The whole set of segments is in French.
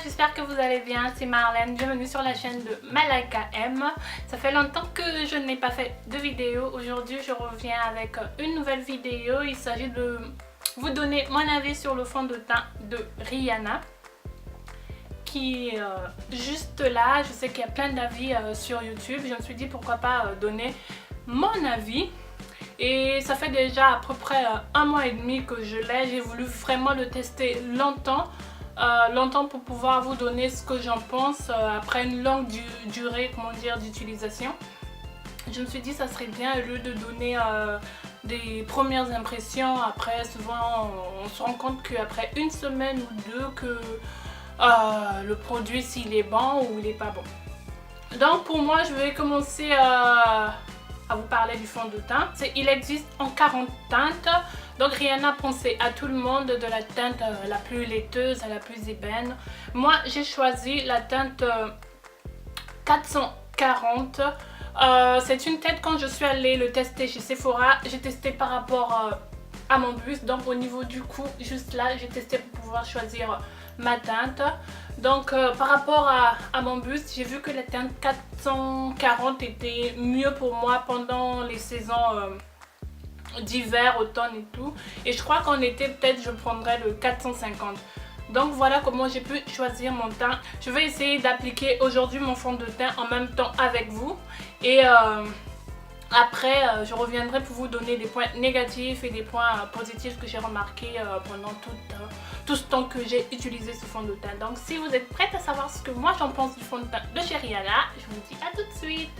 j'espère que vous allez bien, c'est Marlène, bienvenue sur la chaîne de Malaika M. Ça fait longtemps que je n'ai pas fait de vidéo, aujourd'hui je reviens avec une nouvelle vidéo. Il s'agit de vous donner mon avis sur le fond de teint de Rihanna qui est juste là. Je sais qu'il y a plein d'avis sur YouTube, je me suis dit pourquoi pas donner mon avis. Et ça fait déjà à peu près un mois et demi que je l'ai. J'ai voulu vraiment le tester longtemps pour pouvoir vous donner ce que j'en pense après une longue durée, comment dire, d'utilisation. Je me suis dit ça serait bien, au lieu de donner des premières impressions. Après souvent on se rend compte qu'après une semaine ou deux que le produit, s'il est bon ou il n'est pas bon. Donc pour moi je vais commencer à vous parler du fond de teint. Il existe en 40 teintes. Donc Rihanna pensait à tout le monde de la teinte la plus laiteuse à la plus ébène. Moi j'ai choisi la teinte 440. C'est une teinte, quand je suis allée le tester chez Sephora, j'ai testé par rapport à mon buste. Donc au niveau du cou, juste là, j'ai testé pour pouvoir choisir ma teinte. Donc par rapport à mon buste, j'ai vu que la teinte 440 était mieux pour moi pendant les saisons d'hiver, automne et tout. Et je crois qu'en été, peut-être je prendrais le 450. Donc voilà comment j'ai pu choisir mon teint. Je vais essayer d'appliquer aujourd'hui mon fond de teint en même temps avec vous. Et après, je reviendrai pour vous donner des points négatifs et des points positifs que j'ai remarqués pendant tout ce temps que j'ai utilisé ce fond de teint. Donc si vous êtes prête à savoir ce que moi j'en pense du fond de teint de chez Rihanna, je vous dis à tout de suite.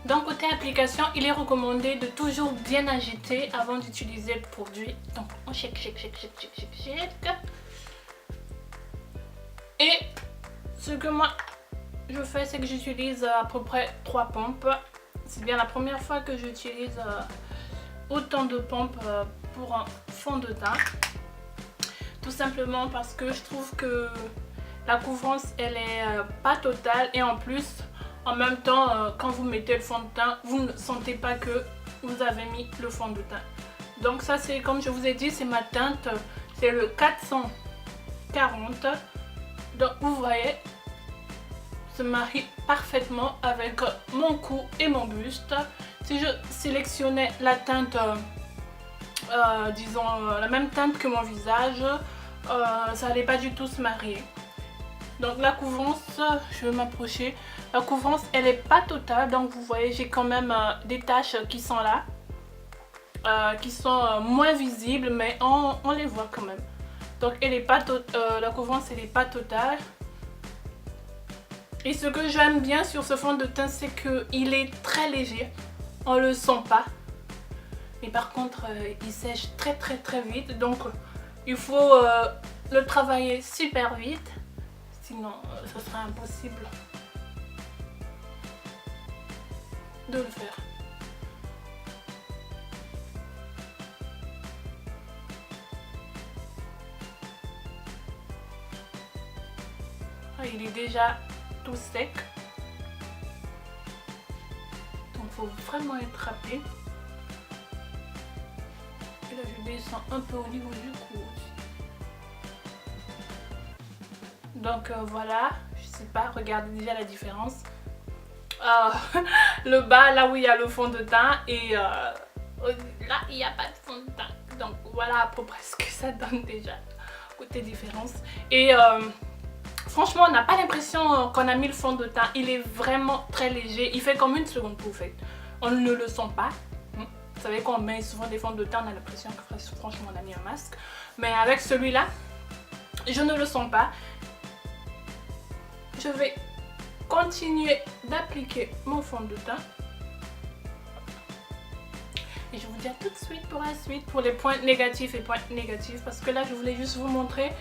Donc côté application, il est recommandé de toujours bien agiter avant d'utiliser le produit. Donc on shake. Et ce que moi je fais, c'est que j'utilise à peu près 3 pompes. C'est bien la première fois que j'utilise autant de pompes pour un fond de teint. Tout simplement parce que je trouve que la couvrance elle est pas totale, et en plus en même temps quand vous mettez le fond de teint, vous ne sentez pas que vous avez mis le fond de teint. Donc ça, c'est comme je vous ai dit, c'est ma teinte, c'est le 440. Donc vous voyez, se marie parfaitement avec mon cou et mon buste. Si je sélectionnais la teinte disons la même teinte que mon visage, ça n'allait pas du tout se marier. Donc la couvrance, je vais m'approcher, la couvrance elle est pas totale. Donc vous voyez, j'ai quand même des taches qui sont là, qui sont moins visibles, mais on les voit quand même. Donc elle est pas la couvrance elle est pas totale. Et ce que j'aime bien sur ce fond de teint, c'est qu'il est très léger, on le sent pas. Mais par contre il sèche très vite, donc il faut le travailler super vite, sinon ce serait impossible de le faire. Il est déjà tout sec, donc il faut vraiment être rapide. Et là je descends un peu au niveau du cou aussi. Donc voilà, je sais pas, regardez déjà la différence. Le bas, là où il y a le fond de teint, et là il n'y a pas de fond de teint. Donc voilà à peu près ce que ça donne déjà côté différence. Et franchement, on n'a pas l'impression qu'on a mis le fond de teint. Il est vraiment très léger. Il fait comme une seconde pour fait. On ne le sent pas. Vous savez qu'on met souvent des fonds de teint, on a l'impression que franchement on a mis un masque. Mais avec celui-là, je ne le sens pas. Je vais continuer d'appliquer mon fond de teint. Et je vous dis à tout de suite pour la suite, pour les points négatifs et points négatifs. Parce que là, je voulais juste vous montrer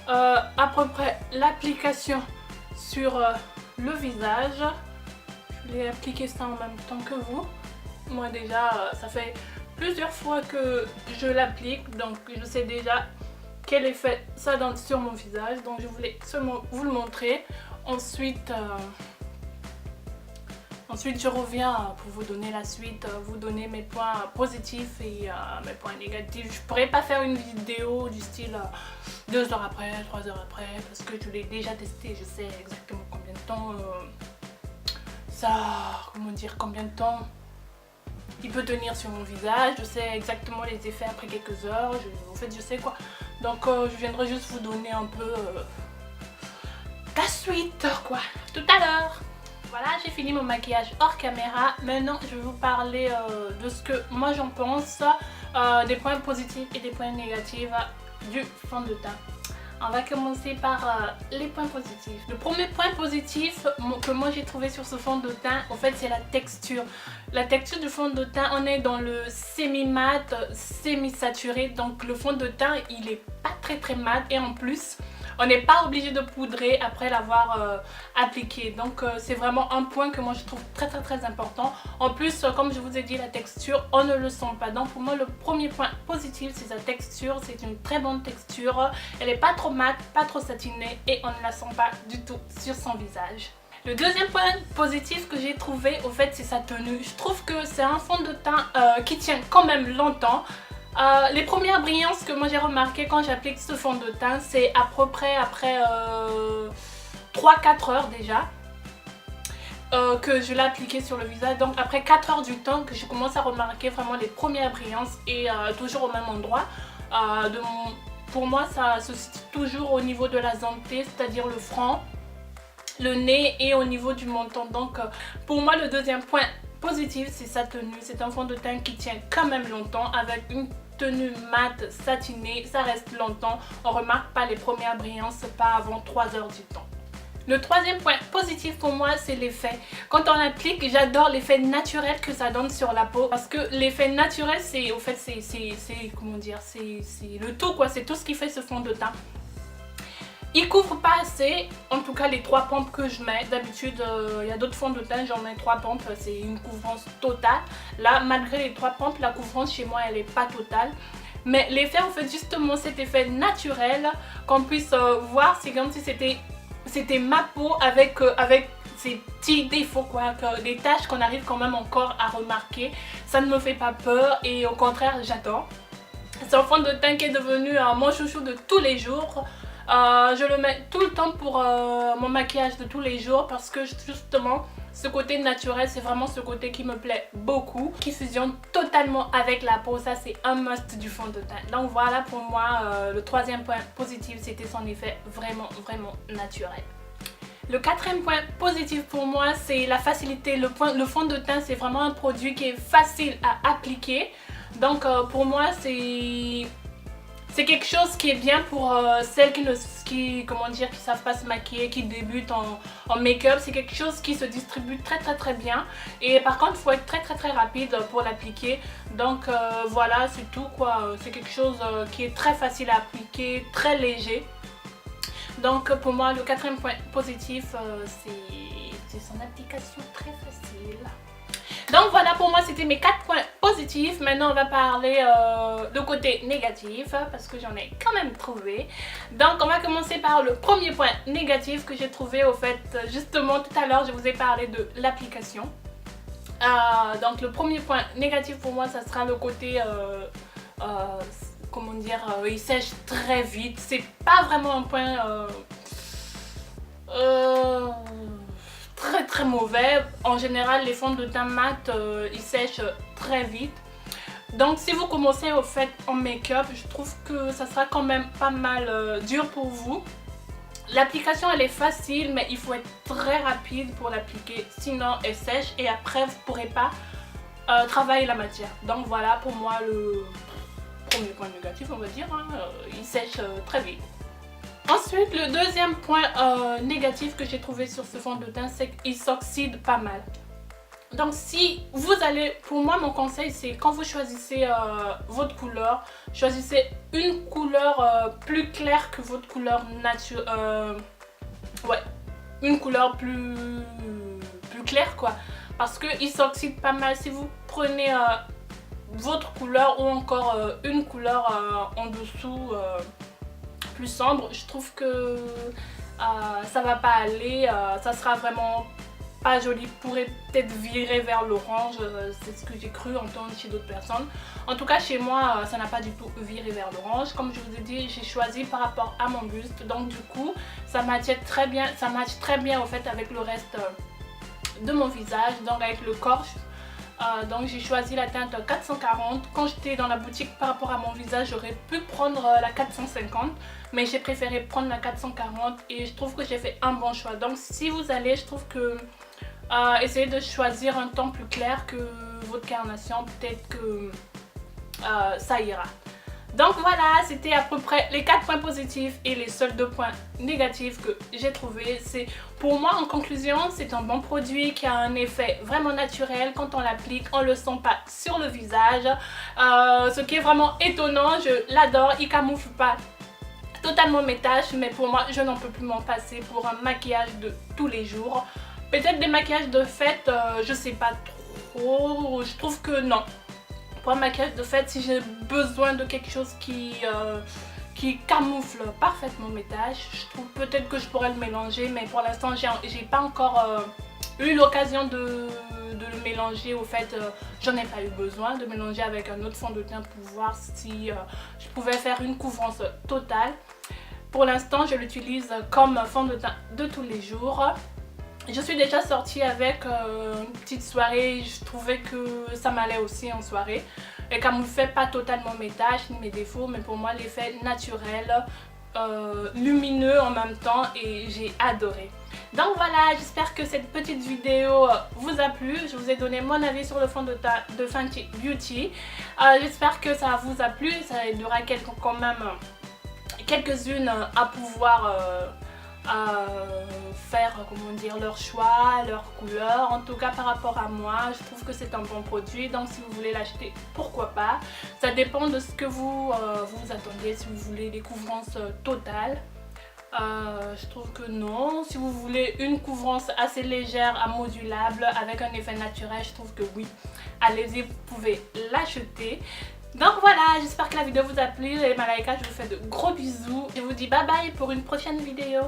à peu près l'application sur le visage. Je vais appliquer ça en même temps que vous. Moi déjà, ça fait plusieurs fois que je l'applique, donc je sais déjà quel effet ça donne sur mon visage. Donc je voulais seulement vous le montrer. Ensuite, Ensuite, je reviens pour vous donner la suite, vous donner mes points positifs et mes points négatifs. Je pourrais pas faire une vidéo du style 2 heures après, 3 heures après, parce que je l'ai déjà testé, je sais exactement combien de temps combien de temps il peut tenir sur mon visage, je sais exactement les effets après quelques heures, en fait je sais quoi. Donc je viendrai juste vous donner un peu la suite quoi, tout à l'heure. Voilà, j'ai fini mon maquillage hors caméra. Maintenant, je vais vous parler de ce que moi j'en pense, des points positifs et des points négatifs du fond de teint. On va commencer par les points positifs. Le premier point positif que moi j'ai trouvé sur ce fond de teint, en fait, c'est la texture. La texture du fond de teint, on est dans le semi-mat, semi-saturé. Donc le fond de teint, il est pas très mat et en plus, on n'est pas obligé de poudrer après l'avoir appliqué. Donc c'est vraiment un point que moi je trouve très important. En plus, comme je vous ai dit, la texture, on ne le sent pas. Donc pour moi, le premier point positif, c'est sa texture. C'est une très bonne texture. Elle n'est pas trop mate, pas trop satinée et on ne la sent pas du tout sur son visage. Le deuxième point positif que j'ai trouvé, au fait, c'est sa tenue. Je trouve que c'est un fond de teint qui tient quand même longtemps. Les premières brillances que moi j'ai remarqué quand j'applique ce fond de teint, c'est à peu près après 3-4 heures déjà que je l'ai appliqué sur le visage. Donc après 4 heures du temps que je commence à remarquer vraiment les premières brillances et toujours au même endroit. Pour moi, ça se situe toujours au niveau de la zone T, c'est-à-dire le front, le nez et au niveau du menton. Donc pour moi, le deuxième point positif, c'est sa tenue. C'est un fond de teint qui tient quand même longtemps avec une tenue mate satinée. Ça reste longtemps. On remarque pas les premières brillances, pas avant 3 heures du temps. Le troisième point positif pour moi, c'est l'effet. Quand on applique, j'adore l'effet naturel que ça donne sur la peau. Parce que l'effet naturel, c'est au fait, comment dire, c'est le tout quoi. C'est tout ce qui fait ce fond de teint. Il couvre pas assez, en tout cas les 3 pompes que je mets. D'habitude, il y a d'autres fonds de teint, j'en mets 3 pompes, c'est une couvrance totale. Là, malgré les 3 pompes, la couvrance chez moi, elle est pas totale. Mais l'effet, en fait, justement, cet effet naturel, qu'on puisse voir, c'est comme si c'était ma peau avec ces petits défauts, quoi, des taches qu'on arrive quand même encore à remarquer. Ça ne me fait pas peur et au contraire, j'adore. C'est un fond de teint qui est devenu mon chouchou de tous les jours. Je le mets tout le temps pour mon maquillage de tous les jours parce que justement ce côté naturel, c'est vraiment ce côté qui me plaît beaucoup, qui fusionne totalement avec la peau. Ça, c'est un must du fond de teint. Donc voilà, pour moi, le troisième point positif, c'était son effet vraiment naturel. Le quatrième point positif pour moi, c'est la facilité. Le fond de teint, c'est vraiment un produit qui est facile à appliquer. Donc pour moi, c'est quelque chose qui est bien pour celles qui savent pas se maquiller, qui débutent en make-up. C'est quelque chose qui se distribue très bien. Et par contre, il faut être très rapide pour l'appliquer. Donc voilà, c'est tout quoi. C'est quelque chose qui est très facile à appliquer, très léger. Donc pour moi, le quatrième point positif, c'est son application très facile. Donc voilà, pour moi c'était mes 4 points positifs. Maintenant on va parler de côté négatif parce que j'en ai quand même trouvé. Donc on va commencer par le premier point négatif que j'ai trouvé. Au fait, justement tout à l'heure je vous ai parlé de l'application. Donc le premier point négatif pour moi, ça sera le côté comment dire, il sèche très vite. C'est pas vraiment un point très mauvais. En général, les fonds de teint mat, ils sèchent très vite. Donc si vous commencez au fait en make-up, je trouve que ça sera quand même pas mal dur pour vous. L'application elle est facile, mais il faut être très rapide pour l'appliquer, sinon elle sèche et après vous pourrez pas travailler la matière. Donc voilà pour moi le premier point négatif, on va dire, hein, il sèche très vite. Ensuite, le deuxième point négatif que j'ai trouvé sur ce fond de teint, c'est qu'il s'oxyde pas mal. Donc si vous allez, pour moi mon conseil c'est quand vous choisissez votre couleur, choisissez une couleur plus claire que votre couleur naturelle. Ouais, une couleur plus claire quoi. Parce qu'il s'oxyde pas mal. Si vous prenez votre couleur ou encore une couleur en dessous plus sombre, je trouve que ça va pas aller, ça sera vraiment pas joli pourrait peut-être virer vers l'orange, c'est ce que j'ai cru entendre chez d'autres personnes. En tout cas chez moi ça n'a pas du tout viré vers l'orange. Comme je vous ai dit, j'ai choisi par rapport à mon buste, donc du coup ça match très bien au fait avec le reste de mon visage, donc avec le corps. Donc j'ai choisi la teinte 440. Quand j'étais dans la boutique par rapport à mon visage, j'aurais pu prendre la 450, mais j'ai préféré prendre la 440 et je trouve que j'ai fait un bon choix. Donc si vous allez, je trouve que essayez de choisir un ton plus clair que votre carnation, peut-être que ça ira. Donc voilà, c'était à peu près les 4 points positifs et les seuls 2 points négatifs que j'ai trouvés. Pour moi, en conclusion, c'est un bon produit qui a un effet vraiment naturel. Quand on l'applique, on ne le sent pas sur le visage. Ce qui est vraiment étonnant, je l'adore. Il ne camoufle pas totalement mes taches, mais pour moi, je n'en peux plus m'en passer pour un maquillage de tous les jours. Peut-être des maquillages de fête, je sais pas trop. Je trouve que non. Pour un maquillage de fête, si j'ai besoin de quelque chose qui camoufle parfaitement mes taches, je trouve peut-être que je pourrais le mélanger, mais pour l'instant j'ai pas encore eu l'occasion de le mélanger. Au fait, j'en ai pas eu besoin de mélanger avec un autre fond de teint pour voir si je pouvais faire une couvrance totale. Pour l'instant, je l'utilise comme fond de teint de tous les jours. Je suis déjà sortie avec une petite soirée, je trouvais que ça m'allait aussi en soirée. Et comme ne fait pas totalement mes taches ni mes défauts, mais pour moi l'effet naturel, lumineux en même temps, et j'ai adoré. Donc voilà, j'espère que cette petite vidéo vous a plu. Je vous ai donné mon avis sur le fond de teint de Fenty Beauty. J'espère que ça vous a plu, ça aidera quand même quelques-unes à pouvoir faire, comment dire, leur choix, leur couleur. En tout cas par rapport à moi, je trouve que c'est un bon produit, donc si vous voulez l'acheter, pourquoi pas. Ça dépend de ce que vous attendez, si vous voulez des couvrances totales. Je trouve que non. Si vous voulez une couvrance assez légère, modulable, avec un effet naturel, je trouve que oui. Allez-y, vous pouvez l'acheter. Donc voilà, j'espère que la vidéo vous a plu et Malaika, je vous fais de gros bisous. Je vous dis bye bye pour une prochaine vidéo.